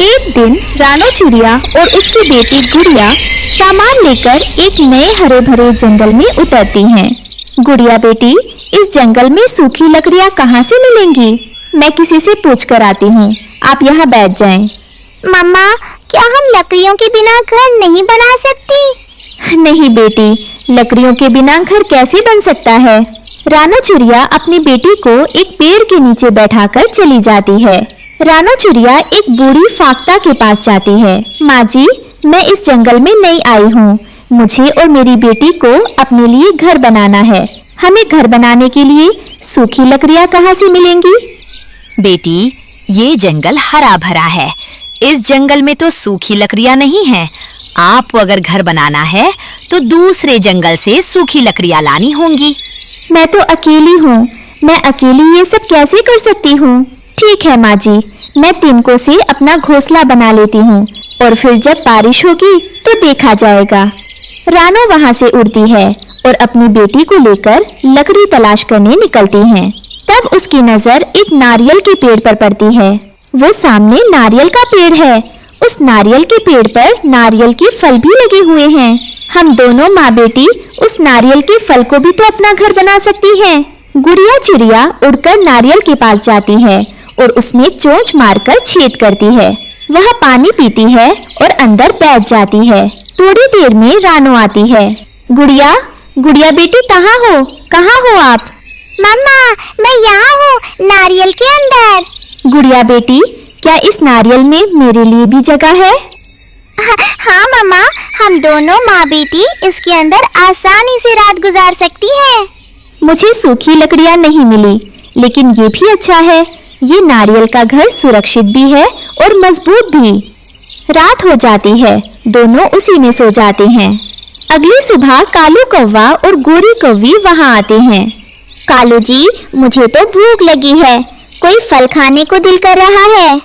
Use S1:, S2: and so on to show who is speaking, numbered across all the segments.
S1: एक दिन रानो चिड़िया और उसकी बेटी गुड़िया सामान लेकर एक नए हरे भरे जंगल में उतरती हैं। गुड़िया बेटी, इस जंगल में सूखी लकड़ियाँ कहाँ से मिलेंगी? मैं किसी से पूछ कर आती हूँ, आप यहाँ बैठ जाएं।
S2: मम्मा, क्या हम लकड़ियों के बिना घर नहीं बना सकती?
S1: नहीं बेटी, लकड़ियों के बिना घर कैसे बन सकता है? रानो चिड़िया अपनी बेटी को एक पेड़ के नीचे बैठाकर चली जाती है। रानो चिड़िया एक बूढ़ी फाख्ता के पास जाती है। माँ जी, मैं इस जंगल में नई आई हूँ। मुझे और मेरी बेटी को अपने लिए घर बनाना है। हमें घर बनाने के लिए सूखी लकड़ियाँ कहाँ से मिलेंगी?
S3: बेटी, ये जंगल हरा भरा है। इस जंगल में तो सूखी लकड़ियाँ नहीं हैं। आपको अगर घर बनाना है तो दूसरे जंगल से सूखी लकड़ियाँ लानी होंगी।
S1: मैं तो अकेली हूँ, मैं अकेली ये सब कैसे कर सकती हूँ? ठीक है माँ जी, मैं तिनकों से अपना घोंसला बना लेती हूँ और फिर जब बारिश होगी तो देखा जाएगा। रानो वहाँ से उड़ती है और अपनी बेटी को लेकर लकड़ी तलाश करने निकलती है। तब उसकी नजर एक नारियल के पेड़ पर पड़ती है। वो सामने नारियल का पेड़ है। उस नारियल के पेड़ पर नारियल के फल भी लगे हुए हैं। हम दोनों माँ बेटी उस नारियल के फल को भी तो अपना घर बना सकती हैं। गुड़िया चिड़िया उड़कर नारियल के पास जाती है और उसमें चोंच मारकर छेद करती है। वह पानी पीती है और अंदर बैठ जाती है। थोड़ी देर में रानो आती है। गुड़िया, गुड़िया बेटी, कहाँ हो आप?
S2: मम्मा, मैं यहाँ हूँ, नारियल के अंदर।
S1: गुड़िया बेटी, क्या इस नारियल में मेरे लिए भी जगह है?
S2: हाँ मम्मा, हम दोनों माँ बेटी इसके अंदर आसानी से रात गुजार सकती हैं।
S1: मुझे सूखी लकड़ियाँ नहीं मिली, लेकिन ये भी अच्छा है। ये नारियल का घर सुरक्षित भी है और मजबूत भी। रात हो जाती है, दोनों उसी में सो जाते हैं। अगली सुबह कालू कौवा और गोरी कौवी वहाँ आते हैं।
S2: कालू जी, मुझे तो भूख लगी है, कोई फल खाने को दिल कर रहा है।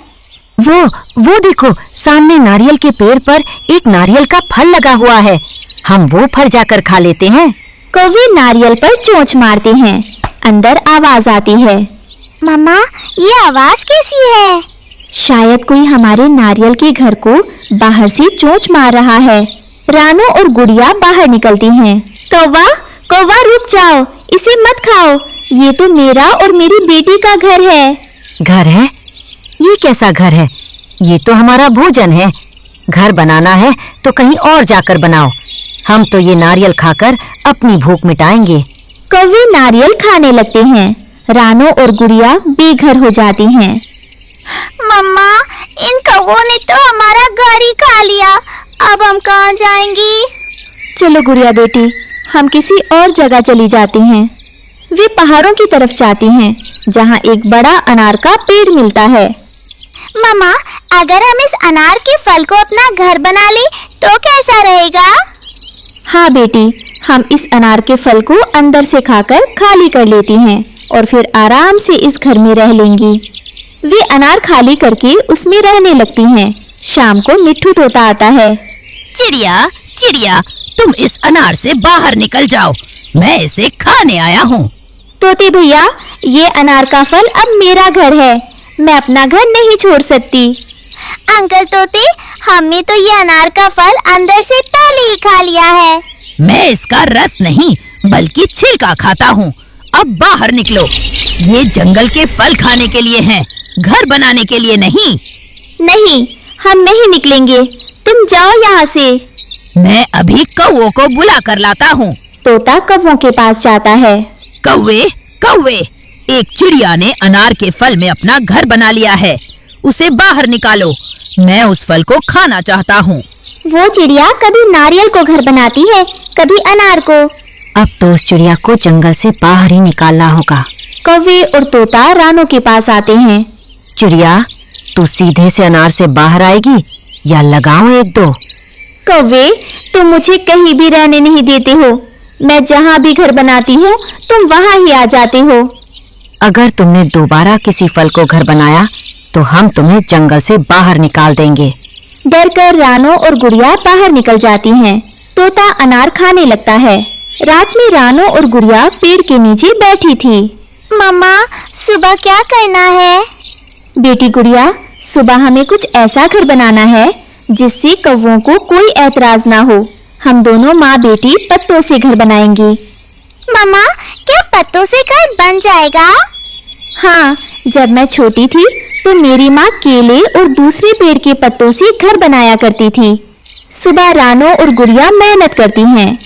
S3: वो देखो, सामने नारियल के पेड़ पर एक नारियल का फल लगा हुआ है। हम वो फल जाकर खा लेते हैं।
S1: कौवे नारियल पर चोंच मारते हैं। अंदर आवाज आती है।
S2: मम्मा, ये आवाज कैसी है?
S1: शायद कोई हमारे नारियल के घर को बाहर से चोंच मार रहा है। रानो और गुड़िया बाहर निकलती हैं। कौवा, कौवा, रुक जाओ, इसे मत खाओ। ये तो मेरा और मेरी बेटी का घर है।
S3: घर है? ये कैसा घर है? ये तो हमारा भोजन है। घर बनाना है तो कहीं और जाकर बनाओ। हम तो ये नारियल खाकर अपनी भूख मिटाएंगे।
S1: कौवे नारियल खाने लगते हैं। रानो और गुड़िया बेघर हो जाती हैं।
S2: मम्मा, इन कौवों ने तो हमारा घर ही खा लिया। अब हम कहाँ जाएंगी?
S1: चलो गुड़िया बेटी, हम किसी और जगह चली जाती हैं। वे पहाड़ों की तरफ जाती हैं, जहाँ एक बड़ा अनार का पेड़ मिलता है।
S2: मम्मा, अगर हम इस अनार के फल को अपना घर बना ले तो कैसा रहेगा?
S1: हाँ बेटी, हम इस अनार के फल को अंदर से खाकर खाली कर लेती हैं और फिर आराम से इस घर में रह लेंगी। वे अनार खाली करके उसमें रहने लगती हैं। शाम को मिट्ठू तोता आता है।
S3: चिड़िया, चिड़िया, तुम इस अनार से बाहर निकल जाओ, मैं इसे खाने आया हूँ।
S1: तोते भैया, ये अनार का फल अब मेरा घर है, मैं अपना घर नहीं छोड़ सकती।
S2: अंकल तोते, हमने तो ये अनार का फल अंदर से पहले ही खा लिया है।
S3: मैं इसका रस नहीं बल्कि छिलका खाता हूँ। अब बाहर निकलो। ये जंगल के फल खाने के लिए हैं, घर बनाने के लिए नहीं।
S1: नहीं, हम नहीं निकलेंगे, तुम जाओ यहाँ से।
S3: मैं अभी कौवों को बुला कर लाता हूँ।
S1: तोता कौवों के पास जाता है।
S3: कौवे, कौवे, एक चिड़िया ने अनार के फल में अपना घर बना लिया है, उसे बाहर निकालो। मैं उस फल को खाना चाहता हूँ।
S1: वो चिड़िया कभी नारियल को घर बनाती है, कभी अनार को।
S3: अब तो उस चिड़िया को जंगल से बाहर ही निकालना होगा।
S1: कौवे और तोता रानो के पास आते हैं।
S3: चिड़िया, तू सीधे से अनार से बाहर आएगी या लगाऊं एक दो?
S1: कौवे, तुम मुझे कहीं भी रहने नहीं देते हो। मैं जहाँ भी घर बनाती हूँ तुम वहाँ ही आ जाते हो।
S3: अगर तुमने दोबारा किसी फल को घर बनाया तो हम तुम्हें जंगल से बाहर निकाल देंगे।
S1: डरकर रानो और गुड़िया बाहर निकल जाती हैं। तोता अनार खाने लगता है। रात में रानो और गुड़िया पेड़ के नीचे बैठी थी।
S2: मम्मा, सुबह क्या करना है?
S1: बेटी गुड़िया, सुबह हमें कुछ ऐसा घर बनाना है जिससे कौवों को कोई ऐतराज ना हो। हम दोनों माँ बेटी पत्तों से घर बनाएंगे।
S2: मम्मा, क्या पत्तों से घर बन जाएगा?
S1: हाँ, जब मैं छोटी थी तो मेरी माँ केले और दूसरे पेड़ के पत्तों से घर बनाया करती थी। सुबह रानो और गुड़िया मेहनत करती हैं।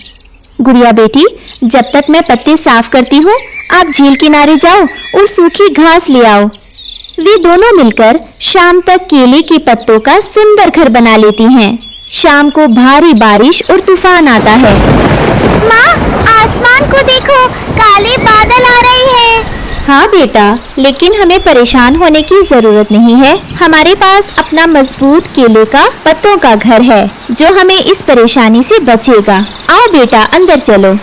S1: गुड़िया बेटी, जब तक मैं पत्ते साफ करती हूँ, आप झील किनारे जाओ और सूखी घास ले आओ। वे दोनों मिलकर शाम तक केले के पत्तों का सुंदर घर बना लेती हैं। शाम को भारी बारिश और तूफान आता है।
S2: माँ, आसमान को देखो, काले बादल आ रहे हैं।
S1: हाँ बेटा, लेकिन हमें परेशान होने की जरूरत नहीं है। हमारे पास अपना मजबूत केले का पत्तों का घर है जो हमें इस परेशानी से बचेगा। आओ बेटा, अंदर चलो।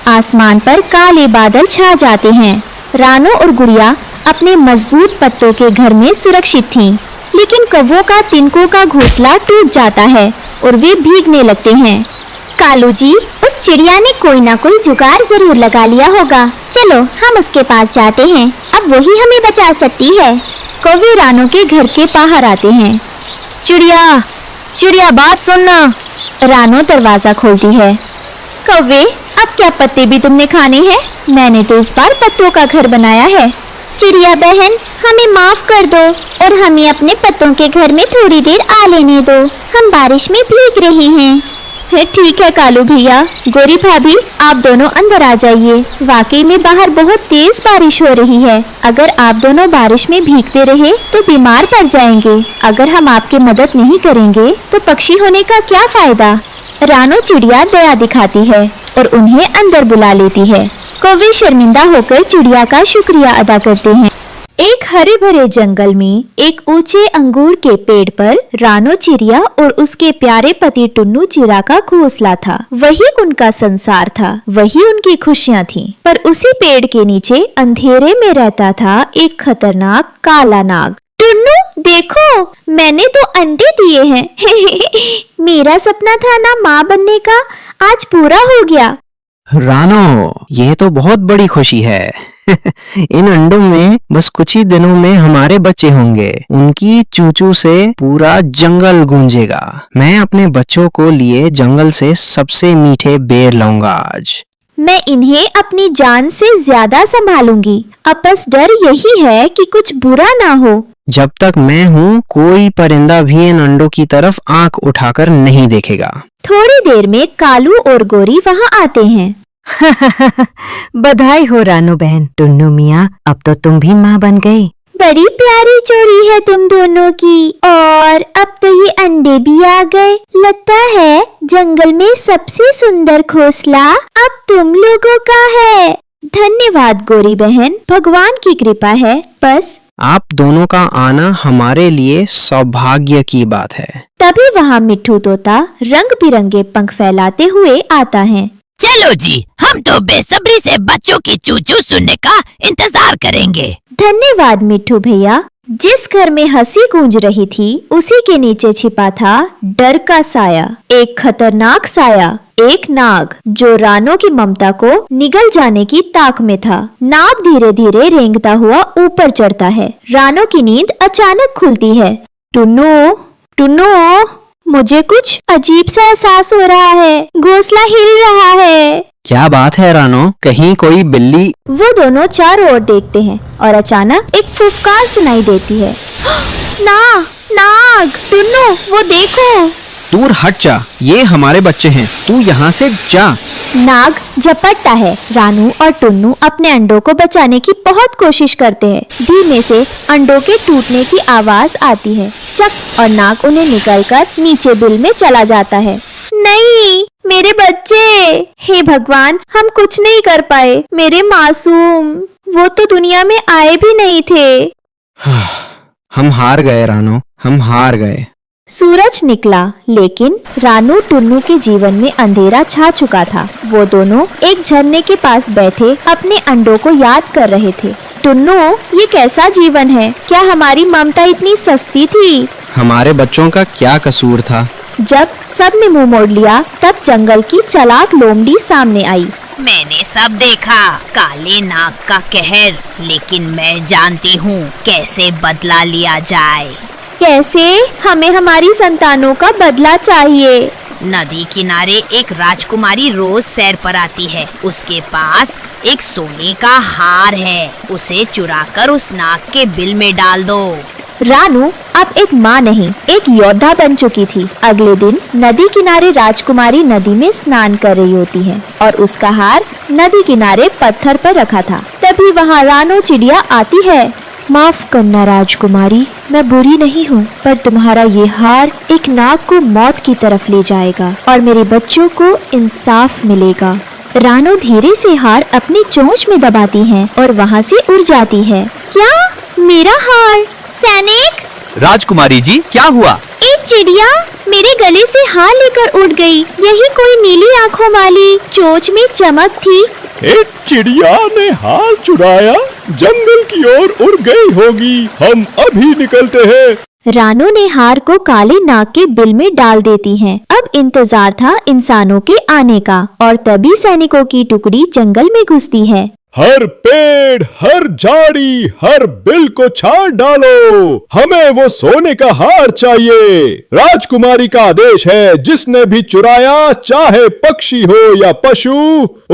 S1: आसमान पर काले बादल छा जाते हैं। रानो और गुड़िया अपने मजबूत पत्तों के घर में सुरक्षित थीं, लेकिन कौवों का तिनकों का घोंसला टूट जाता है और वे भीगने लगते हैं। कालू जी, उस चिड़िया ने कोई ना कोई जुगाड़ जरूर लगा लिया होगा। चलो हम उसके पास जाते हैं, अब वही हमें बचा सकती है। कौवे रानो के घर के बाहर आते हैं। चिड़िया, चिड़िया बात सुनना। रानो दरवाजा खोलती है। कौवे, अब क्या पत्ते भी तुमने खाने हैं? मैंने तो इस बार पत्तों का घर बनाया है।
S2: चिड़िया बहन, हमें माफ कर दो और हमें अपने पत्तों के घर में थोड़ी देर आ लेने दो। हम बारिश में भीग रहे हैं।
S1: ठीक है कालू भैया। गोरी भाभी, आप दोनों अंदर आ जाइए। वाकई में बाहर बहुत तेज बारिश हो रही है। अगर आप दोनों बारिश में भीगते रहे तो बीमार पड़ जाएंगे। अगर हम आपकी मदद नहीं करेंगे तो पक्षी होने का क्या फायदा? रानो चिड़िया दया दिखाती है और उन्हें अंदर बुला लेती है। कौवे शर्मिंदा होकर चिड़िया का शुक्रिया अदा करते हैं। एक हरे भरे जंगल में एक ऊंचे अंगूर के पेड़ पर रानो चिड़िया और उसके प्यारे पति टुन्नू चिड़ा का घोंसला था। वही उनका संसार था, वही उनकी खुशियाँ थीं। पर उसी पेड़ के नीचे अंधेरे में रहता था एक खतरनाक काला नाग। टुन्नू देखो, मैंने तो अंडे दिए हैं। मेरा सपना था ना माँ बनने का, आज पूरा हो गया।
S4: रानो, ये तो बहुत बड़ी खुशी है। इन अंडों में बस कुछ ही दिनों में हमारे बच्चे होंगे। उनकी चूचू से पूरा जंगल गूंजेगा। मैं अपने बच्चों को लिए जंगल से सबसे मीठे बेर लाऊंगा आज।
S1: मैं इन्हें अपनी जान से ज्यादा संभालूंगी। अब बस डर यही है कि कुछ बुरा ना हो।
S4: जब तक मैं हूँ, कोई परिंदा भी इन अंडों की तरफ आंख उठाकर नहीं देखेगा।
S1: थोड़ी देर में कालू और गोरी वहाँ आते हैं।
S5: बधाई हो रानो बहन। टुन्नू मियाँ, अब तो तुम भी माँ बन गई।
S1: बड़ी प्यारी जोड़ी है तुम दोनों की। और अब तो ये अंडे भी आ गए। लगता है जंगल में सबसे सुंदर घोंसला अब तुम लोगों का है। धन्यवाद गोरी बहन, भगवान की कृपा है बस।
S4: आप दोनों का आना हमारे लिए सौभाग्य की बात है।
S1: तभी वहाँ मिट्ठू तोता रंग बिरंगे पंख फैलाते हुए आता है।
S3: चलो जी, हम तो बेसब्री से बच्चों की चूचू सुनने का इंतजार करेंगे।
S1: धन्यवाद मिट्ठू भैया। जिस घर में हंसी गूंज रही थी उसी के नीचे छिपा था डर का साया, एक खतरनाक साया, एक नाग जो रानो की ममता को निगल जाने की ताक में था। नाग धीरे धीरे रेंगता हुआ ऊपर चढ़ता है। रानो की नींद अचानक खुलती है। टुन्नू, टुन्नू, मुझे कुछ अजीब सा एहसास हो रहा है। घोंसला हिल रहा है।
S4: क्या बात है रानो, कहीं कोई बिल्ली?
S1: वो दोनों चारों ओर देखते हैं और अचानक एक फुफकार सुनाई देती है। नाग, टुन्नू, वो देखो।
S4: दूर हट जा, ये हमारे बच्चे हैं, तू यहाँ से जा।
S1: नाग झपटता है। रानू और टुन्नू अपने अंडों को बचाने की बहुत कोशिश करते हैं। धीमे से अंडों के टूटने की आवाज आती है। चक, और नाग उन्हें निकलकर नीचे बिल में चला जाता है। नहीं, मेरे बच्चे! हे भगवान, हम कुछ नहीं कर पाए। मेरे मासूम, वो तो दुनिया में आए भी नहीं थे।
S4: हम हार गए रानो, हम हार गए।
S1: सूरज निकला, लेकिन रानू टुन्नू के जीवन में अंधेरा छा चुका था। वो दोनों एक झरने के पास बैठे अपने अंडों को याद कर रहे थे। टुन्नू, ये कैसा जीवन है? क्या हमारी ममता इतनी सस्ती थी?
S4: हमारे बच्चों का क्या कसूर था?
S1: जब सब ने मुंह मोड़ लिया, तब जंगल की चालाक लोमड़ी सामने आई।
S3: मैंने सब देखा, काले नाग का कहर, लेकिन मैं जानती हूँ कैसे बदला लिया जाए।
S1: कैसे? हमें हमारी संतानों का बदला चाहिए।
S3: नदी किनारे एक राजकुमारी रोज सैर पर आती है। उसके पास एक सोने का हार है। उसे चुराकर उस नाग के बिल में डाल दो।
S1: रानू अब एक माँ नहीं, एक योद्धा बन चुकी थी। अगले दिन नदी किनारे राजकुमारी नदी में स्नान कर रही होती है और उसका हार नदी किनारे पत्थर पर रखा था। तभी वहाँ रानू चिड़िया आती है। माफ करना राजकुमारी, मैं बुरी नहीं हूँ, पर तुम्हारा ये हार एक नाग को मौत की तरफ ले जाएगा और मेरे बच्चों को इंसाफ मिलेगा। रानू धीरे से हार अपनी चोंच में दबाती है और वहाँ से उड़ जाती है। क्या? मेरा हार? सैनिक!
S6: राजकुमारी जी, क्या हुआ?
S2: एक चिड़िया मेरे गले से हार लेकर उड़ गई। यही कोई नीली आँखों वाली, चोंच में चमक थी।
S7: एक चिड़िया ने हार चुराया, जंगल की ओर उड़ गई होगी। हम अभी निकलते हैं।
S1: रानू ने हार को काले नाग के बिल में डाल देती है। अब इंतजार था इंसानों के आने का और तभी सैनिकों की टुकड़ी जंगल में घुसती है।
S7: हर पेड़, हर झाड़ी, हर बिल को छाड़ डालो। हमें वो सोने का हार चाहिए। राजकुमारी का आदेश है, जिसने भी चुराया, चाहे पक्षी हो या पशु,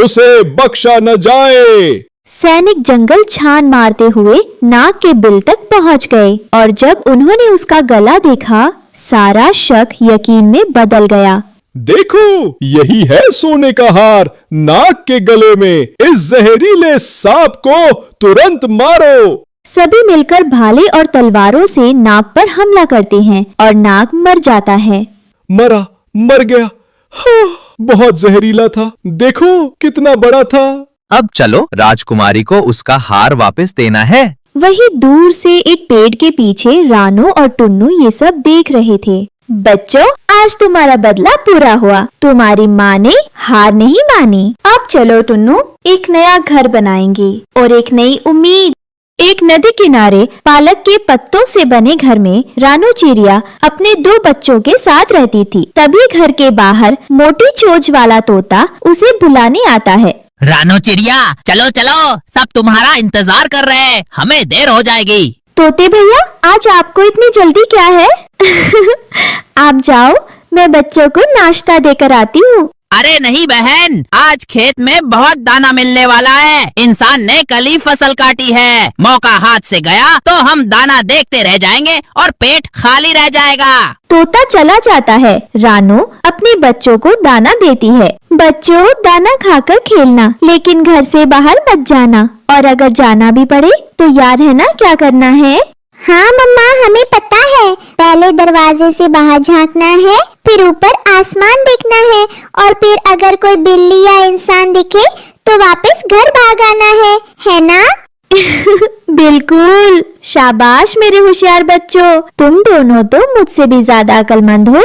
S7: उसे बख्शा न जाए।
S1: सैनिक जंगल छान मारते हुए नाग के बिल तक पहुंच गए और जब उन्होंने उसका गला देखा, सारा शक यकीन में बदल गया।
S7: देखो, यही है सोने का हार नाग के गले में। इस जहरीले सांप को तुरंत मारो।
S1: सभी मिलकर भाले और तलवारों से नाग पर हमला करते हैं और नाग मर जाता है।
S7: मर गया। हाँ, बहुत जहरीला था। देखो कितना बड़ा था।
S6: अब चलो, राजकुमारी को उसका हार वापस देना है।
S1: वही दूर से एक पेड़ के पीछे रानू और टुन्नू ये सब देख रहे थे। बच्चों, आज तुम्हारा बदला पूरा हुआ। तुम्हारी माँ ने हार नहीं मानी। अब चलो टुन्नू, एक नया घर बनाएंगे और एक नई उम्मीद। एक नदी किनारे पालक के पत्तों से बने घर में रानू चिड़िया अपने 2 बच्चों के साथ रहती थी। तभी घर के बाहर मोटी चोंच वाला तोता उसे बुलाने आता है।
S8: रानू चिड़िया, चलो चलो, सब तुम्हारा इंतजार कर रहे हैं। हमें देर हो जाएगी।
S1: तोते भैया, आज आपको इतनी जल्दी क्या है? आप जाओ, मैं बच्चों को नाश्ता देकर आती हूँ।
S8: अरे नहीं बहन, आज खेत में बहुत दाना मिलने वाला है। इंसान ने कल ही फसल काटी है। मौका हाथ से गया तो हम दाना देखते रह जाएंगे और पेट खाली रह जाएगा।
S1: तोता चला जाता है। रानू अपने बच्चों को दाना देती है। बच्चों, दाना खाकर खेलना, लेकिन घर से बाहर मत जाना, और अगर जाना भी पड़े तो याद है ना क्या करना है?
S2: हाँ मम्मा, हमें पता है। पहले दरवाजे से बाहर झांकना है, फिर ऊपर आसमान देखना है, और फिर अगर कोई बिल्ली या इंसान दिखे तो वापस घर भाग आना है ना?
S1: बिल्कुल, शाबाश मेरे होशियार बच्चों। तुम दोनों तो मुझसे भी ज्यादा अक्लमंद हो।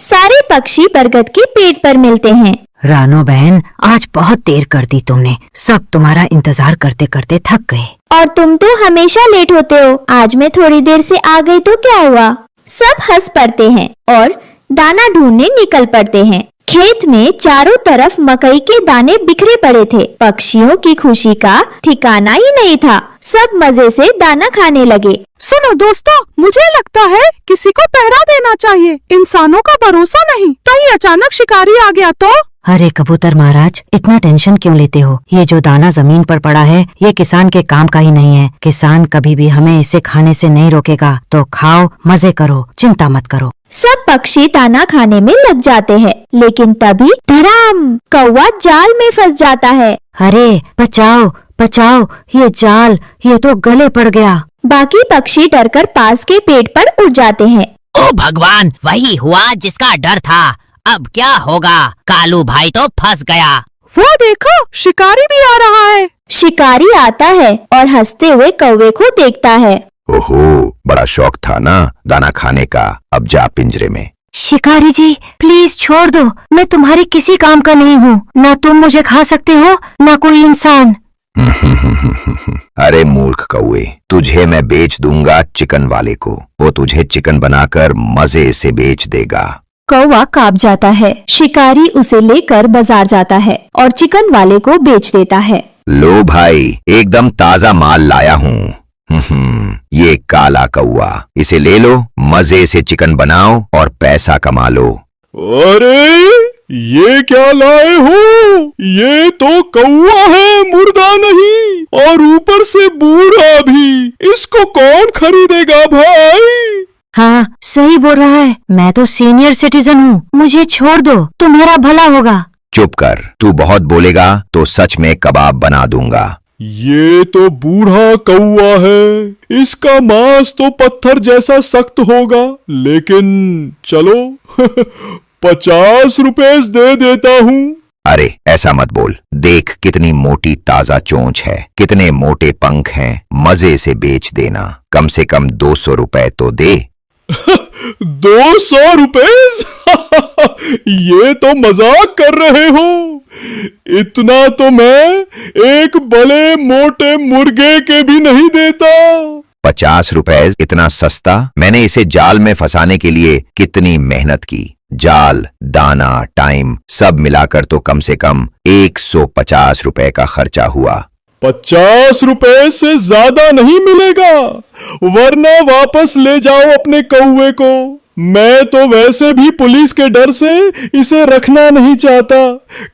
S1: सारे पक्षी बरगद के पेड़ पर मिलते हैं।
S5: रानो बहन, आज बहुत देर कर दी तुमने। सब तुम्हारा इंतजार करते करते थक गए।
S1: और तुम तो हमेशा लेट होते हो। आज मैं थोड़ी देर से आ गई तो क्या हुआ? सब हंस पड़ते हैं और दाना ढूंढने निकल पड़ते हैं। खेत में चारों तरफ मकई के दाने बिखरे पड़े थे। पक्षियों की खुशी का ठिकाना ही नहीं था। सब मजे से दाना खाने लगे।
S9: सुनो दोस्तों, मुझे लगता है किसी को पहरा देना चाहिए। इंसानों का भरोसा नहीं। कहीं अचानक शिकारी आ गया तो?
S5: अरे कबूतर महाराज, इतना टेंशन क्यों लेते हो? ये जो दाना जमीन पर पड़ा है, ये किसान के काम का ही नहीं है। किसान कभी भी हमें इसे खाने से नहीं रोकेगा। तो खाओ, मजे करो, चिंता मत करो।
S1: सब पक्षी दाना खाने में लग जाते हैं, लेकिन तभी धड़ाम, कौवा जाल में फंस जाता है।
S5: अरे बचाओ बचाओ, ये जाल, ये तो गले पड़ गया।
S1: बाकी पक्षी डरकर पास के पेड़ पर उड़ जाते हैं।
S8: ओ भगवान, वही हुआ जिसका डर था। अब क्या होगा? कालू भाई तो फंस गया।
S9: वो देखो, शिकारी भी आ रहा है।
S1: शिकारी आता है और हंसते हुए कौवे को देखता है।
S10: ओहो, बड़ा शौक था ना दाना खाने का। अब जा पिंजरे में।
S5: शिकारी जी, प्लीज छोड़ दो। मैं तुम्हारे किसी काम का नहीं हूँ। ना तुम मुझे खा सकते हो, ना कोई इंसान।
S10: अरे मूर्ख कौवे, तुझे मैं बेच दूंगा चिकन वाले को। वो तुझे चिकन बनाकर मजे से बेच देगा।
S1: कौवा कांप जाता है। शिकारी उसे लेकर बाजार जाता है और चिकन वाले को बेच देता है।
S10: लो भाई, एकदम ताजा माल लाया हूँ। ये काला कौआ, इसे ले लो, मजे से चिकन बनाओ और पैसा कमा लो।
S7: अरे ये क्या लाए हो? ये तो कौआ है, मुर्दा नहीं, और ऊपर से बूढ़ा भी। इसको कौन खरीदेगा भाई?
S5: हाँ सही बोल रहा है, मैं तो सीनियर सिटीजन हूँ, मुझे छोड़ दो, तुम्हारा भला होगा।
S10: चुप कर, तू बहुत बोलेगा तो सच में कबाब बना दूंगा।
S7: ये तो बूढ़ा कौआ है, इसका मांस तो पत्थर जैसा सख्त होगा, लेकिन चलो 50 रुपए दे देता हूँ।
S10: अरे ऐसा मत बोल, देख कितनी मोटी ताजा चोंच है, कितने मोटे पंख हैं, मजे से बेच देना, कम से कम 200 रुपए तो दे।
S7: 200 रुपए? ये तो मजाक कर रहे हो। इतना तो मैं एक बड़े मोटे मुर्गे के भी नहीं देता।
S10: 50 रुपए इतना सस्ता? मैंने इसे जाल में फंसाने के लिए कितनी मेहनत की, जाल, दाना, टाइम सब मिलाकर तो कम से कम 150 रुपए का खर्चा हुआ।
S7: 50 रुपए से ज्यादा नहीं मिलेगा, वरना वापस ले जाओ अपने कौवे को। मैं तो वैसे भी पुलिस के डर से इसे रखना नहीं चाहता,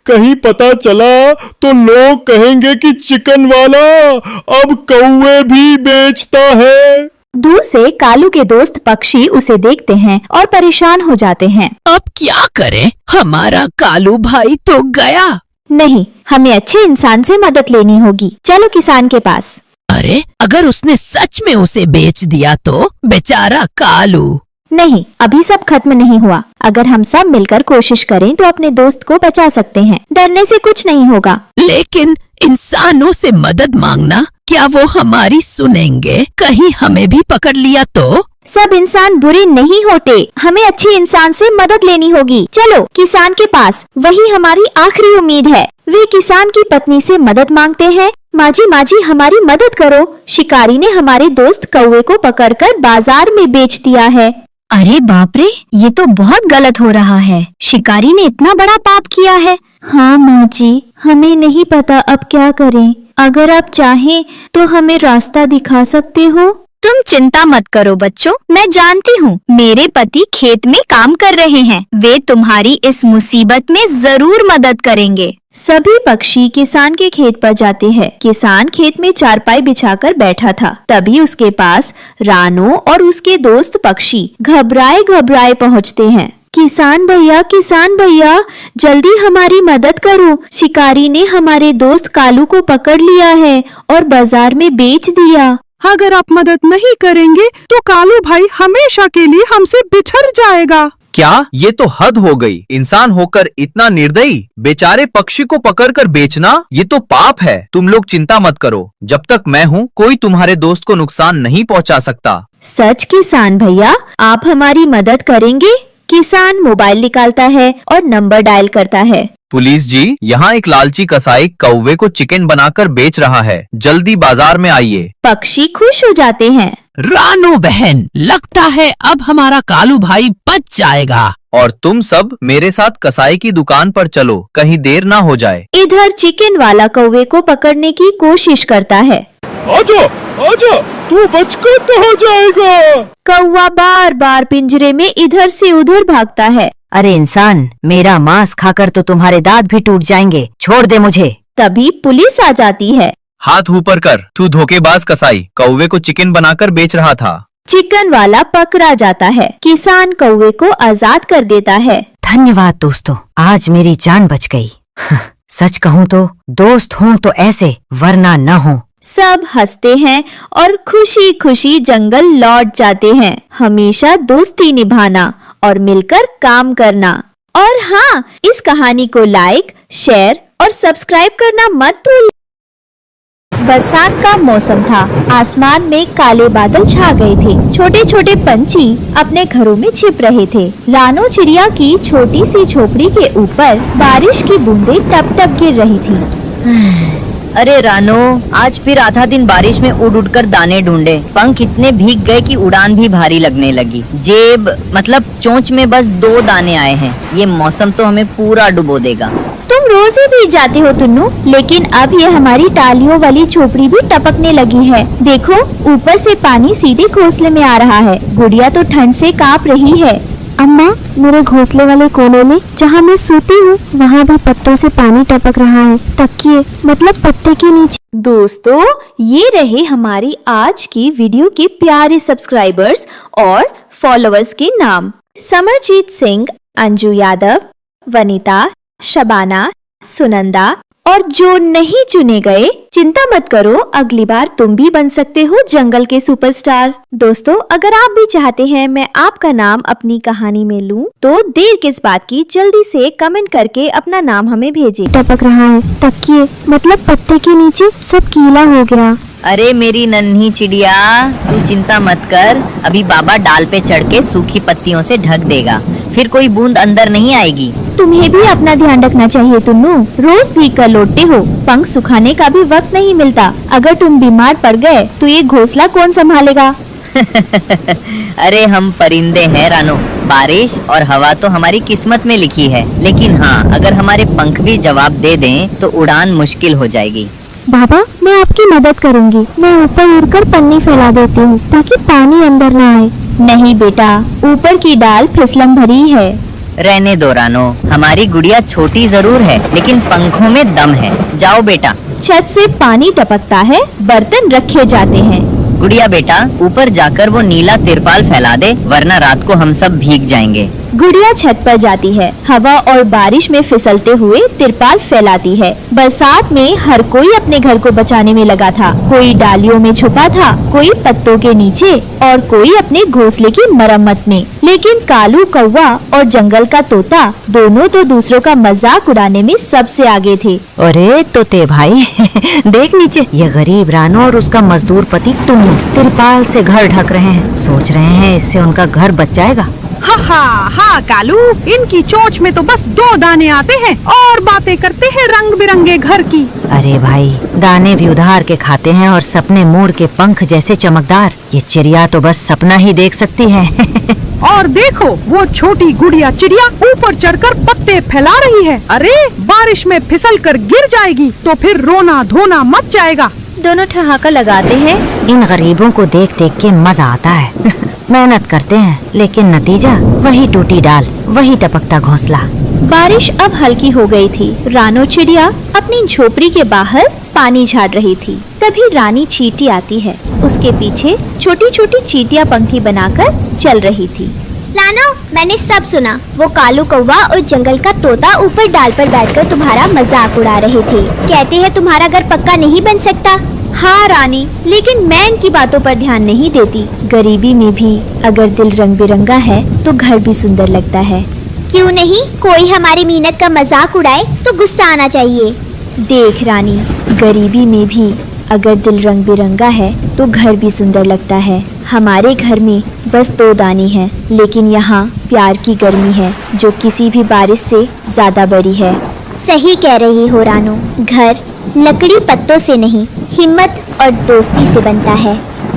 S7: कहीं पता चला तो लोग कहेंगे कि चिकन वाला अब कौवे भी बेचता है।
S1: दूर से कालू के दोस्त पक्षी उसे देखते हैं और परेशान हो जाते हैं।
S8: अब क्या करें, हमारा कालू भाई तो गया।
S1: नहीं, हमें अच्छे इंसान से मदद लेनी होगी, चलो किसान के पास।
S8: अरे अगर उसने सच में उसे बेच दिया तो? बेचारा कालू।
S1: नहीं, अभी सब खत्म नहीं हुआ, अगर हम सब मिलकर कोशिश करें तो अपने दोस्त को बचा सकते हैं, डरने से कुछ नहीं होगा।
S8: लेकिन इंसानों से मदद मांगना, क्या वो हमारी सुनेंगे? कहीं हमें भी पकड़ लिया तो?
S1: सब इंसान बुरे नहीं होते, हमें अच्छे इंसान से मदद लेनी होगी। चलो किसान के पास, वही हमारी आखिरी उम्मीद है। वे किसान की पत्नी से मदद मांगते हैं। माजी माजी हमारी मदद करो, शिकारी ने हमारे दोस्त कौवे को पकड़कर बाजार में बेच दिया है।
S2: अरे बाप रे, ये तो बहुत गलत हो रहा है, शिकारी ने इतना बड़ा पाप किया है।
S1: हाँ माँ जी, हमें नहीं पता अब क्या करें, अगर आप चाहें तो हमें रास्ता दिखा सकते हो।
S2: तुम चिंता मत करो बच्चों, मैं जानती हूँ, मेरे पति खेत में काम कर रहे हैं, वे तुम्हारी इस मुसीबत में जरूर मदद करेंगे।
S1: सभी पक्षी किसान के खेत पर जाते हैं। किसान खेत में चारपाई बिछाकर बैठा था, तभी उसके पास रानो और उसके दोस्त पक्षी घबराए घबराए पहुँचते हैं। किसान भैया, जल्दी हमारी मदद करो, शिकारी ने हमारे दोस्त कालू को पकड़ लिया है और बाजार में बेच दिया।
S9: अगर आप मदद नहीं करेंगे तो कालू भाई हमेशा के लिए हमसे बिछड़ जाएगा।
S6: क्या? ये तो हद हो गई, इंसान होकर इतना निर्दयी, बेचारे पक्षी को पकड़कर बेचना, ये तो पाप है। तुम लोग चिंता मत करो, जब तक मैं हूँ कोई तुम्हारे दोस्त को नुकसान नहीं पहुँचा सकता।
S1: सच किसान भैया, आप हमारी मदद करेंगे? किसान मोबाइल निकालता है और नंबर डायल करता है।
S6: पुलिस जी, यहाँ एक लालची कसाई कौवे को चिकन बनाकर बेच रहा है, जल्दी बाजार में आइए।
S1: पक्षी खुश हो जाते हैं।
S8: रानो बहन, लगता है अब हमारा कालू भाई बच जाएगा।
S6: और तुम सब मेरे साथ कसाई की दुकान पर चलो, कहीं देर ना हो जाए।
S1: इधर चिकन वाला कौवे को पकड़ने की कोशिश करता है।
S7: आजा, आजा, तू बचकर कहाँ जाएगा?
S1: कौवा बार बार पिंजरे में इधर से उधर भागता है।
S5: अरे इंसान, मेरा मांस खाकर तो तुम्हारे दांत भी टूट जाएंगे, छोड़ दे मुझे।
S1: तभी पुलिस आ जाती है।
S6: हाथ ऊपर कर, तू धोखेबाज कसाई, कौवे को चिकन बनाकर बेच रहा था।
S1: चिकन वाला पकड़ा जाता है, किसान कौवे को आजाद कर देता है।
S5: धन्यवाद दोस्तों, आज मेरी जान बच गई। सच कहूँ तो दोस्त हों तो ऐसे, वरना न हो।
S1: सब हंसते हैं और खुशी खुशी जंगल लौट जाते हैं। हमेशा दोस्ती निभाना और मिलकर काम करना। और हाँ, इस कहानी को लाइक, शेयर और सब्सक्राइब करना मत भूल। बरसात का मौसम था, आसमान में काले बादल छा गए थे। छोटे छोटे पंछी अपने घरों में छिप रहे थे। रानो चिड़िया की छोटी सी झोपड़ी के ऊपर बारिश की बूंदें टप टप गिर रही थी।
S5: अरे रानो, आज फिर आधा दिन बारिश में उड़ उड़ कर दाने ढूंढे, पंख इतने भीग गए कि उड़ान भी भारी लगने लगी। जेब मतलब चोंच में बस 2 दाने आए हैं। ये मौसम तो हमें पूरा डुबो देगा।
S1: तुम रोज ही भीग जाते हो टुन्नू, लेकिन अब ये हमारी टालियों वाली झोपड़ी भी टपकने लगी है। देखो ऊपर से पानी सीधे घोंसले में आ रहा है। गुड़िया तो ठंड से कांप रही है।
S2: अम्मा, मेरे घोंसले वाले कोने में जहाँ मैं सोती हूँ वहाँ भी पत्तों से पानी टपक रहा है। तकिए मतलब पत्ते के नीचे।
S1: दोस्तों, ये रहे हमारी आज की वीडियो के प्यारे सब्सक्राइबर्स और फॉलोअर्स के नाम। समरजीत सिंह, अंजू यादव, वनीता, शबाना, सुनंदा और जो नहीं चुने गए, चिंता मत करो, अगली बार तुम भी बन सकते हो जंगल के सुपरस्टार। दोस्तों, अगर आप भी चाहते हैं मैं आपका नाम अपनी कहानी में लूं, तो देर किस बात की, जल्दी से कमेंट करके अपना नाम हमें भेजें।
S2: टपक रहा है। तकिए मतलब पत्ते के नीचे सब गीला हो गया।
S3: अरे मेरी नन्ही चिड़िया, तू चिंता मत कर, अभी बाबा डाल पे चढ़ के सूखी पत्तियों से ढक देगा, फिर कोई बूंद अंदर नहीं आएगी।
S1: तुम्हें भी अपना ध्यान रखना चाहिए टुन्नू, रोज भीग कर लौटते हो, पंख सुखाने का भी वक्त नहीं मिलता। अगर तुम बीमार पड़ गए तो ये घोंसला कौन संभालेगा?
S3: अरे हम परिंदे हैं रानो, बारिश और हवा तो हमारी किस्मत में लिखी है, लेकिन हाँ, अगर हमारे पंख भी जवाब दे दें तो उड़ान मुश्किल हो जाएगी।
S2: बाबा, मैं आपकी मदद करूंगी। मैं ऊपर उड़कर पन्नी फैला देती हूँ ताकि पानी अंदर न आए।
S1: नहीं बेटा, ऊपर की डाल फिसलन भरी है।
S3: रहने दो रानो, हमारी गुड़िया छोटी जरूर है लेकिन पंखों में दम है। जाओ बेटा।
S1: छत से पानी टपकता है, बर्तन रखे जाते हैं।
S3: गुड़िया बेटा, ऊपर जाकर वो नीला तिरपाल फैला दे, वरना रात को हम सब भीग जाएंगे।
S1: गुड़िया छत पर जाती है, हवा और बारिश में फिसलते हुए तिरपाल फैलाती है। बरसात में हर कोई अपने घर को बचाने में लगा था। कोई डालियों में छुपा था, कोई पत्तों के नीचे और कोई अपने घोंसले की मरम्मत में। लेकिन कालू कौवा और जंगल का तोता दोनों तो दूसरों का मजाक उड़ाने में सबसे आगे थे।
S5: अरे तोते भाई देख नीचे, ये गरीब रानो और उसका मजदूर पति टुन्नू तिरपाल से घर ढक रहे हैं। सोच रहे हैं इससे उनका घर बच जाएगा।
S9: हा कालू, इनकी चोंच में तो बस 2 दाने आते हैं और बातें करते हैं रंग बिरंगे घर की।
S5: अरे भाई, दाने भी उधार के खाते हैं और सपने मोर के पंख जैसे चमकदार। ये चिड़िया तो बस सपना ही देख सकती है।
S9: और देखो, वो छोटी गुड़िया चिड़िया ऊपर चढ़कर पत्ते फैला रही है। अरे बारिश में फिसल कर गिर जाएगी तो फिर रोना धोना मच जाएगा।
S1: दोनों ठहाका लगाते हैं।
S5: इन गरीबों को देख देख के मजा आता है। मेहनत करते हैं लेकिन नतीजा वही टूटी डाल, वही टपकता घोंसला।
S1: बारिश अब हल्की हो गई थी। रानो चिड़िया अपनी झोपड़ी के बाहर पानी झाड़ रही थी। तभी रानी चींटी आती है। उसके पीछे छोटी छोटी चींटियां पंक्ति बनाकर चल रही थी।
S2: लानो, मैंने सब सुना। वो कालू कौवा और जंगल का तोता ऊपर डाल पर बैठकर तुम्हारा मजाक उड़ा रहे थे। कहते हैं तुम्हारा घर पक्का नहीं बन सकता।
S1: हाँ रानी, लेकिन मैं इनकी बातों पर ध्यान नहीं देती। गरीबी में भी अगर दिल रंग बिरंगा है तो घर भी सुंदर लगता है।
S2: क्यों नहीं, कोई हमारी मेहनत का मजाक उड़ाए तो गुस्सा आना चाहिए।
S1: देख रानी, गरीबी में भी अगर दिल रंग बिरंगा है तो घर भी सुंदर लगता है। हमारे घर में बस 2 दाने हैं, लेकिन यहाँ प्यार की गर्मी है जो किसी भी बारिश से ज्यादा बड़ी है।
S2: सही कह रही हो रानो, घर लकड़ी पत्तों से नहीं, हिम्मत और दोस्ती से बनता है।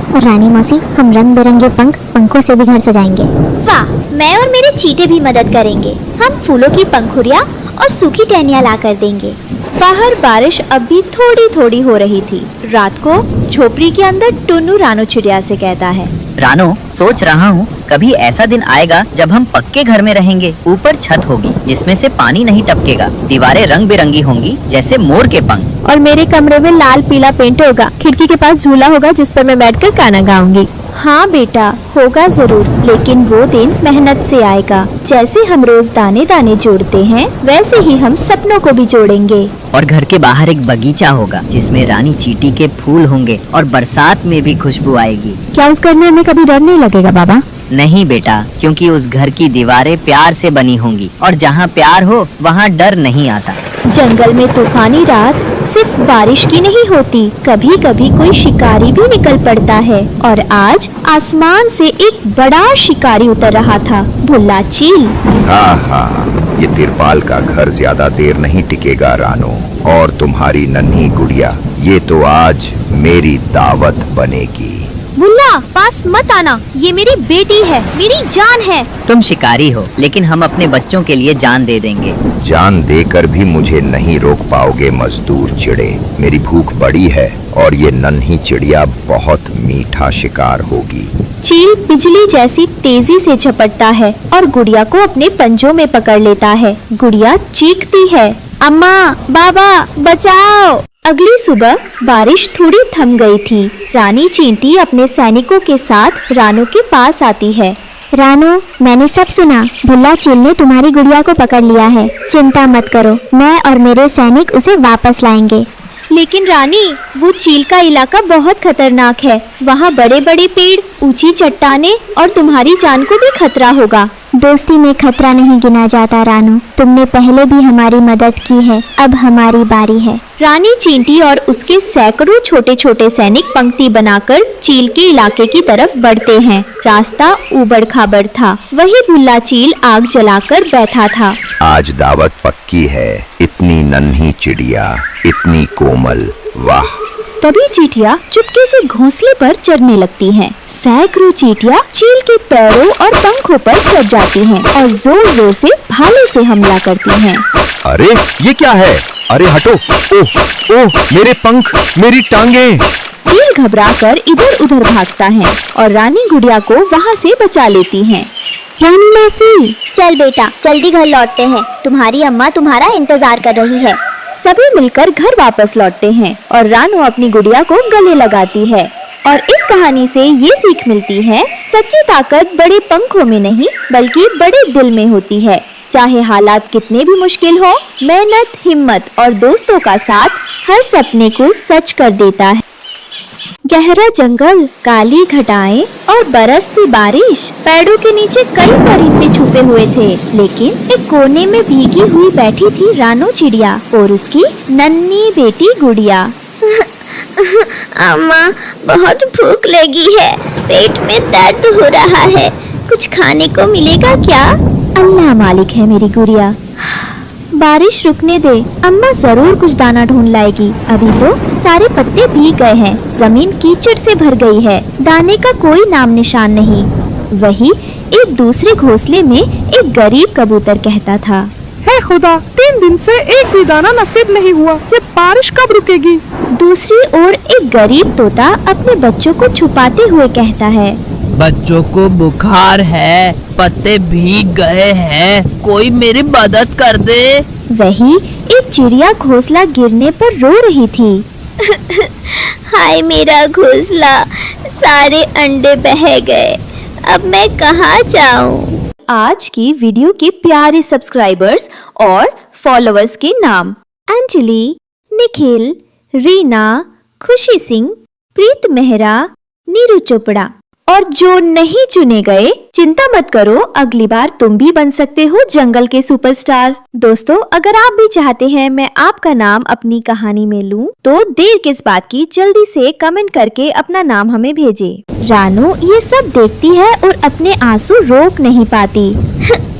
S2: और रानी मौसी, हम रंग बिरंगे पंखों से भी घर सजाएंगे।
S1: वाह, मैं और मेरे चींटे भी मदद करेंगे। हम फूलों की पंखुड़ियाँ और सूखी टहनियाँ ला कर देंगे। बाहर बारिश अब भी थोड़ी थोड़ी हो रही थी। रात को झोपड़ी के अंदर टुन्नू रानो चिड़िया से कहता है,
S3: रानो, सोच रहा हूँ कभी ऐसा दिन आएगा जब हम पक्के घर में रहेंगे। ऊपर छत होगी जिसमें से पानी नहीं टपकेगा, दीवारें रंग बिरंगी होंगी जैसे मोर के पंख,
S1: और मेरे कमरे में लाल पीला पेंट होगा। खिड़की के पास झूला होगा जिस पर मैं बैठकर गाना गाऊंगी। हाँ बेटा, होगा जरूर, लेकिन वो दिन मेहनत से आएगा। जैसे हम रोज दाने दाने जोड़ते हैं, वैसे ही हम सपनों को भी जोड़ेंगे।
S3: और घर के बाहर एक बगीचा होगा जिसमें रानी चींटी के फूल होंगे और बरसात में भी खुशबू आएगी।
S1: क्या उस घर में हमें कभी डर नहीं लगेगा बाबा?
S3: नहीं बेटा, क्योंकि उस घर की दीवारें प्यार से बनी होंगी और जहाँ प्यार हो वहाँ डर नहीं आता।
S1: जंगल में तूफानी रात सिर्फ बारिश की नहीं होती, कभी कभी कोई शिकारी भी निकल पड़ता है। और आज आसमान से एक बड़ा शिकारी उतर रहा था, भुल्ला चील।
S10: हाँ, ये तिरपाल का घर ज्यादा देर नहीं टिकेगा रानो। और तुम्हारी नन्ही गुड़िया, ये तो आज मेरी दावत बनेगी।
S1: बुल्ला, पास मत आना, ये मेरी बेटी है, मेरी जान है।
S8: तुम शिकारी हो, लेकिन हम अपने बच्चों के लिए जान दे देंगे।
S10: जान देकर भी मुझे नहीं रोक पाओगे मजदूर चिड़े। मेरी भूख बड़ी है और ये नन्ही चिड़िया बहुत मीठा शिकार होगी।
S1: चील बिजली जैसी तेजी से झपटता है और गुड़िया को अपने पंजों में पकड़ लेता है। गुड़िया चीखती है, अम्मा, बाबा, बचाओ। अगली सुबह बारिश थोड़ी थम गई थी। रानी चींटी अपने सैनिकों के साथ रानू के पास आती है।
S2: रानू, मैंने सब सुना। भुल्ला चील ने तुम्हारी गुड़िया को पकड़ लिया है। चिंता मत करो, मैं और मेरे सैनिक उसे वापस लाएंगे।
S1: लेकिन रानी, वो चील का इलाका बहुत खतरनाक है। वहाँ बड़े बड़े पेड़, ऊंची चट्टानें और तुम्हारी जान को भी खतरा होगा।
S2: दोस्ती में खतरा नहीं गिना जाता रानू। तुमने पहले भी हमारी मदद की है, अब हमारी बारी है।
S1: रानी चींटी और उसके सैकड़ों छोटे छोटे सैनिक पंक्ति बनाकर चील के इलाके की तरफ बढ़ते हैं। रास्ता ऊबड़ खाबड़ था। वही भुल्ला चील आग जलाकर बैठा था।
S10: आज दावत पक्की है। इतनी नन्ही चिड़िया, इतनी कोमल, वाह।
S1: तभी चींटियां चुपके से घोंसले पर चढ़ने लगती हैं। सैकड़ों चींटियां चील के पैरों और पंखों पर चढ़ जाती हैं और जोर जोर से भाले से हमला करती हैं।
S10: अरे ये क्या है? अरे हटो! ओह ओह, मेरे पंख, मेरी टांगे!
S1: चील घबराकर इधर उधर भागता है और रानी गुड़िया को वहाँ से बचा लेती हैं।
S2: रानी मासी,
S1: चल बेटा, जल्दी घर लौटते हैं। तुम्हारी अम्मा तुम्हारा इंतजार कर रही है। सभी मिलकर घर वापस लौटते हैं और रानू अपनी गुड़िया को गले लगाती है। और इस कहानी से ये सीख मिलती है, सच्ची ताकत बड़े पंखों में नहीं बल्कि बड़े दिल में होती है। चाहे हालात कितने भी मुश्किल हो, मेहनत, हिम्मत और दोस्तों का साथ हर सपने को सच कर देता है। गहरा जंगल, काली घटाएं और बरसती बारिश। पेड़ों के नीचे कई परिंदे छुपे हुए थे, लेकिन एक कोने में भीगी हुई बैठी थी रानू चिड़िया और उसकी नन्ही बेटी गुड़िया।
S2: अम्मा, बहुत भूख लगी है, पेट में दर्द हो रहा है, कुछ खाने को मिलेगा क्या?
S1: अल्लाह मालिक है मेरी गुड़िया। बारिश रुकने दे, अम्मा जरूर कुछ दाना ढूंढ लाएगी। अभी तो सारे पत्ते भीग गए हैं, जमीन कीचड़ से भर गई है, दाने का कोई नाम निशान नहीं। वही एक दूसरे घोंसले में एक गरीब कबूतर कहता था,
S9: हे खुदा, 3 दिन से एक भी दाना नसीब नहीं हुआ, ये बारिश कब रुकेगी?
S1: दूसरी ओर एक गरीब तोता अपने बच्चों को छुपाते हुए कहता है,
S8: बच्चों को बुखार है, पत्ते भीग गए हैं, कोई मेरी मदद कर दे।
S1: वही एक चिड़िया घोंसला गिरने पर रो रही थी।
S2: हाय मेरा घोंसला, सारे अंडे बह गए, अब मैं कहाँ जाऊँ?
S1: आज की वीडियो के प्यारे सब्सक्राइबर्स और फॉलोअर्स के नाम: अंजलि, निखिल, रीना, खुशी सिंह, प्रीत मेहरा, नीरू चोपड़ा। और जो नहीं चुने गए, चिंता मत करो, अगली बार तुम भी बन सकते हो जंगल के सुपरस्टार। दोस्तों, अगर आप भी चाहते हैं मैं आपका नाम अपनी कहानी में लूं, तो देर किस बात की, जल्दी से कमेंट करके अपना नाम हमें भेजें। रानू ये सब देखती है और अपने आंसू रोक नहीं पाती।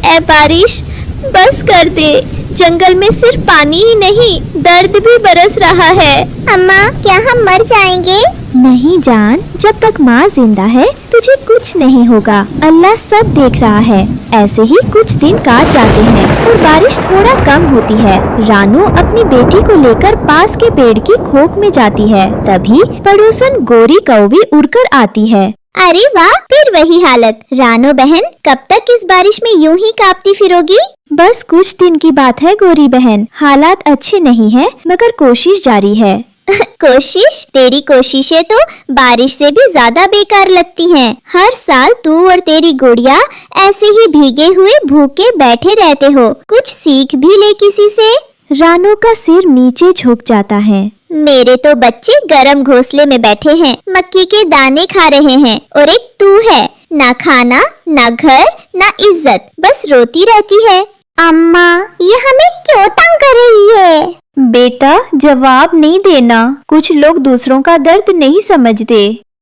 S2: ए बारिश, बस कर दे, जंगल में सिर्फ पानी ही नहीं, दर्द भी बरस रहा है। अम्मा, क्या हम मर जाएंगे?
S1: नहीं जान, जब तक माँ जिंदा है तुझे कुछ नहीं होगा, अल्लाह सब देख रहा है। ऐसे ही कुछ दिन काट जाते हैं और बारिश थोड़ा कम होती है। रानू अपनी बेटी को लेकर पास के पेड़ की खोख में जाती है। तभी पड़ोसन गोरी कौवी उड़कर आती है।
S2: अरे वाह, फिर वही हालत। रानो बहन, कब तक इस बारिश में यूं ही कांपती फिरोगी?
S1: बस कुछ दिन की बात है गोरी बहन, हालात अच्छे नहीं है मगर कोशिश जारी है।
S2: कोशिश? तेरी कोशिशें तो बारिश से भी ज्यादा बेकार लगती हैं। हर साल तू और तेरी गुड़िया ऐसे ही भीगे हुए भूखे बैठे रहते हो, कुछ सीख भी ले किसी से।
S1: रानू का सिर नीचे झुक जाता है।
S2: मेरे तो बच्चे गरम घोंसले में बैठे हैं, मक्की के दाने खा रहे हैं, और एक तू है, ना खाना, ना घर, ना इज्जत, बस रोती रहती है। अम्मा, ये हमें क्यों तंग कर रही है?
S1: बेटा, जवाब नहीं देना, कुछ लोग दूसरों का दर्द नहीं समझते।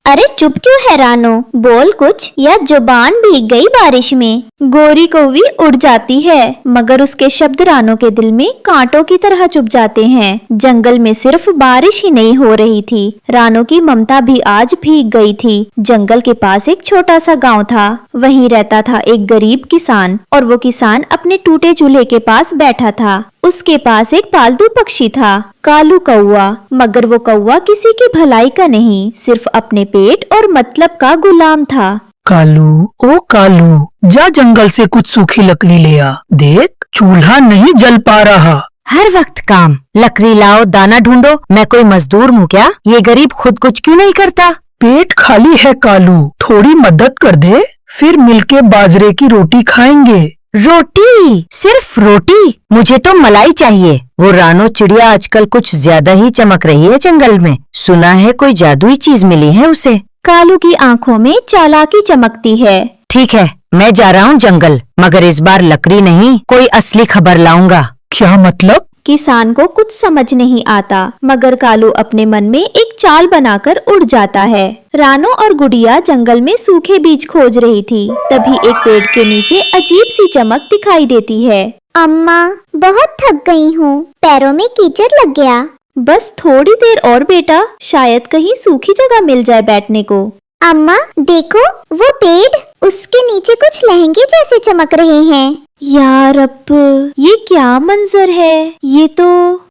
S2: अरे चुप क्यों है रानो, बोल कुछ या जुबान भीग गई बारिश में।
S1: गोरी कौवी उड़ जाती है मगर उसके शब्द रानो के दिल में कांटों की तरह चुभ जाते हैं। जंगल में सिर्फ बारिश ही नहीं हो रही थी, रानो की ममता भी आज भीग गई थी। जंगल के पास एक छोटा सा गांव था, वहीं रहता था एक गरीब किसान और वो किसान अपने टूटे चूल्हे के पास बैठा था। उसके पास एक पालतू पक्षी था, कालू कौवा, मगर वो कौवा किसी की भलाई का नहीं, सिर्फ अपने पेट और मतलब का गुलाम था।
S11: कालू, ओ कालू, जा जंगल से कुछ सूखी लकड़ी ले आ, देख चूल्हा नहीं जल पा रहा।
S5: हर वक्त काम, लकड़ी लाओ, दाना ढूंढो, मैं कोई मजदूर हूँ क्या? ये गरीब खुद कुछ क्यों नहीं करता?
S11: पेट खाली है कालू, थोड़ी मदद कर दे, फिर मिलके बाजरे की रोटी खाएंगे।
S5: रोटी? सिर्फ रोटी? मुझे तो मलाई चाहिए। वो रानो चिड़िया आजकल कुछ ज्यादा ही चमक रही है जंगल में, सुना है कोई जादुई चीज मिली है उसे।
S1: कालू की आंखों में चालाकी चमकती है।
S5: ठीक है, मैं जा रहा हूँ जंगल, मगर इस बार लकड़ी नहीं, कोई असली खबर लाऊंगा।
S11: क्या मतलब?
S1: किसान को कुछ समझ नहीं आता, मगर कालू अपने मन में एक चाल बनाकर उड़ जाता है। रानो और गुड़िया जंगल में सूखे बीज खोज रही थी, तभी एक पेड़ के नीचे अजीब सी चमक दिखाई देती है।
S2: अम्मा, बहुत थक गई हूँ, पैरों में कीचड़ लग गया।
S1: बस थोड़ी देर और बेटा, शायद कहीं सूखी जगह मिल जाए बैठने को।
S2: अम्मा देखो, वो पेड़, उसके नीचे कुछ लहंगे जैसे चमक रहे हैं।
S1: यार अब ये क्या मंजर है, ये तो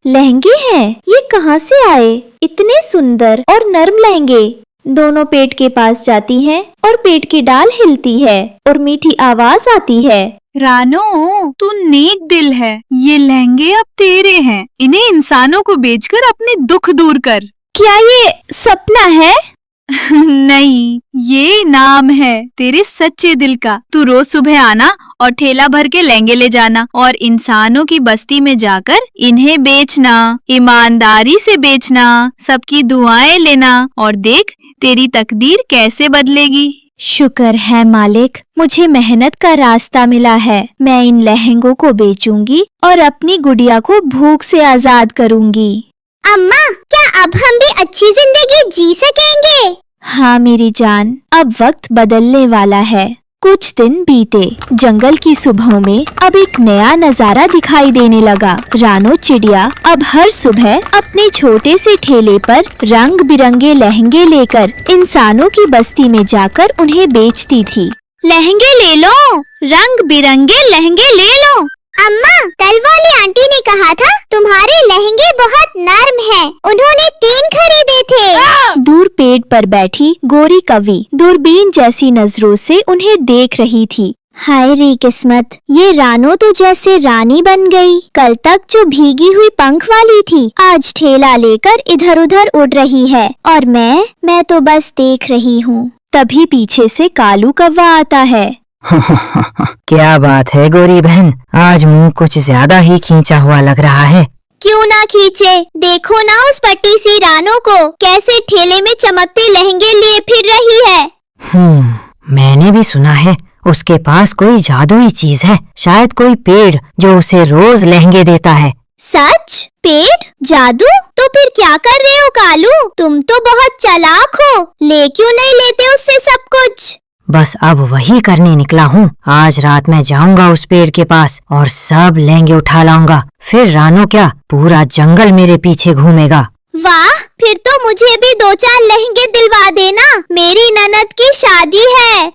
S1: लहंगे हैं। ये कहाँ से आए, इतने सुंदर और नर्म लहंगे। दोनों पेट के पास जाती हैं और पेट की डाल हिलती है और मीठी आवाज आती है।
S12: रानो, तू नेक दिल है, ये लहंगे अब तेरे हैं, इन्हें इंसानों को बेचकर अपने दुख दूर कर।
S1: क्या ये सपना है?
S12: नहीं, ये इनाम है तेरे सच्चे दिल का। तू रोज सुबह आना और ठेला भर के लहंगे ले जाना और इंसानों की बस्ती में जाकर इन्हें बेचना, ईमानदारी से बेचना, सबकी दुआएं लेना और देख तेरी तकदीर कैसे बदलेगी।
S1: शुक्र है मालिक, मुझे मेहनत का रास्ता मिला है। मैं इन लहंगों को बेचूंगी और अपनी गुड़िया को भूख से आजाद करूंगी।
S2: अम्मा, क्या अब हम भी अच्छी जिंदगी जी सकेंगे?
S1: हाँ मेरी जान, अब वक्त बदलने वाला है। कुछ दिन बीते, जंगल की सुबहों में अब एक नया नजारा दिखाई देने लगा। रानो चिड़िया अब हर सुबह अपने छोटे से ठेले पर रंग बिरंगे लहंगे लेकर इंसानों की बस्ती में जाकर उन्हें बेचती थी।
S2: लहंगे ले लो, रंग बिरंगे लहंगे ले लो। अम्मा, कल वाली आंटी ने कहा था तुम्हारे लहंगे बहुत नर्म हैं। उन्होंने 3 खरीदे थे।
S1: दूर पेड़ पर बैठी गोरी कवि दूरबीन जैसी नजरों से उन्हें देख रही थी।
S2: हाय रे किस्मत, ये रानो तो जैसे रानी बन गई। कल तक जो भीगी हुई पंख वाली थी, आज ठेला लेकर इधर उधर उड़ रही है और मैं तो बस देख रही हूँ।
S1: तभी पीछे से कालू कौवा आता है।
S5: क्या बात है गोरी बहन, आज मुंह कुछ ज्यादा ही खींचा हुआ लग रहा है।
S2: क्यों ना खींचे, देखो ना उस पट्टी सी रानो को, कैसे ठेले में चमकते लहंगे लिए फिर रही है।
S5: मैंने भी सुना है उसके पास कोई जादुई चीज है, शायद कोई पेड़ जो उसे रोज लहंगे देता है।
S2: सच? पेड़? जादू? तो फिर क्या कर रहे हो कालू? तुम तो बहुत चालाक हो, ले क्यों नहीं लेते उससे सब कुछ?
S5: बस अब वही करने निकला हूँ। आज रात मैं जाऊंगा उस पेड़ के पास और सब लहंगे उठा लाऊंगा, फिर रानो क्या, पूरा जंगल मेरे पीछे घूमेगा।
S2: वाह, फिर तो मुझे भी 2-4 लहंगे दिलवा देना, मेरी ननद की शादी है।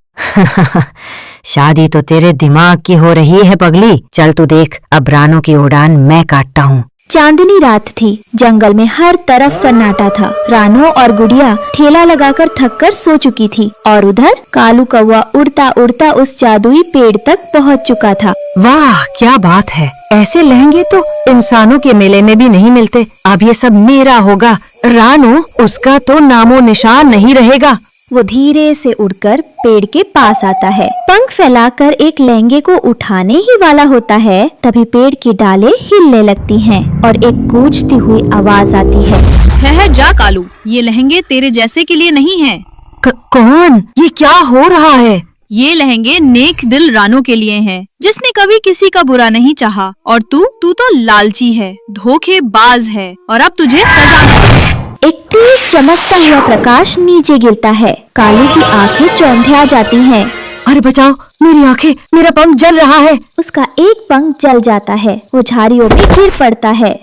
S5: शादी तो तेरे दिमाग की हो रही है पगली। चल तू देख, अब रानो की उड़ान मैं काटता हूँ।
S1: चांदनी रात थी, जंगल में हर तरफ सन्नाटा था। रानो और गुड़िया ठेला लगाकर थककर सो चुकी थी और उधर कालू कौवा उड़ता उड़ता उस जादुई पेड़ तक पहुंच चुका था।
S5: वाह, क्या बात है, ऐसे लहंगे तो इंसानों के मेले में भी नहीं मिलते। अब ये सब मेरा होगा। रानो, उसका तो नामो निशान नहीं रहेगा।
S1: वो धीरे से उड़कर पेड़ के पास आता है, पंख फैलाकर एक लहंगे को उठाने ही वाला होता है, तभी पेड़ की डालें हिलने लगती हैं और एक गूंजती हुई आवाज आती है।
S12: जा कालू, ये लहंगे तेरे जैसे के लिए नहीं हैं।
S5: कौन? ये क्या हो रहा है?
S12: ये लहंगे नेक दिल रानो के लिए हैं, जिसने कभी किसी का बुरा नहीं चाहा। और तू तो लालची है, धोखेबाज है और अब तुझे सजा।
S1: एक तेज चमकता हुआ प्रकाश नीचे गिरता है। कालू की आंखें चौंधिया जाती हैं।
S5: अरे बचाओ, मेरी आंखें, मेरा पंख जल रहा है।
S1: उसका एक पंख जल जाता है। वो झाड़ियों में गिर पड़ता है।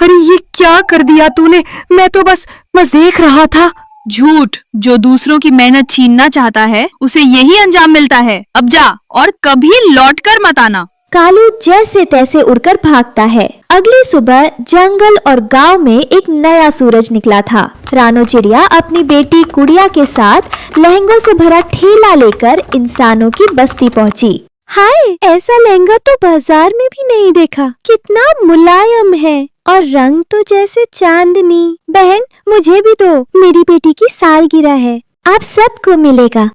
S5: अरे ये क्या कर दिया तूने? मैं तो बस देख रहा था।
S12: झूठ। जो दूसरों की मेहनत छीनना चाहता है उसे यही अंजाम मिलता है। अब जा और कभी लौट कर मत आना।
S1: कालू जैसे तैसे उड़कर भागता है। अगली सुबह जंगल और गांव में एक नया सूरज निकला था। रानो चिड़िया अपनी बेटी गुड़िया के साथ लहंगों से भरा ठेला लेकर इंसानों की बस्ती पहुंची। हाय, ऐसा लहंगा तो बाजार में भी नहीं देखा। कितना मुलायम है और रंग तो जैसे चांदनी। बहन, मुझे भी दो, मेरी बेटी की सालगिरह है। आप सबको मिलेगा।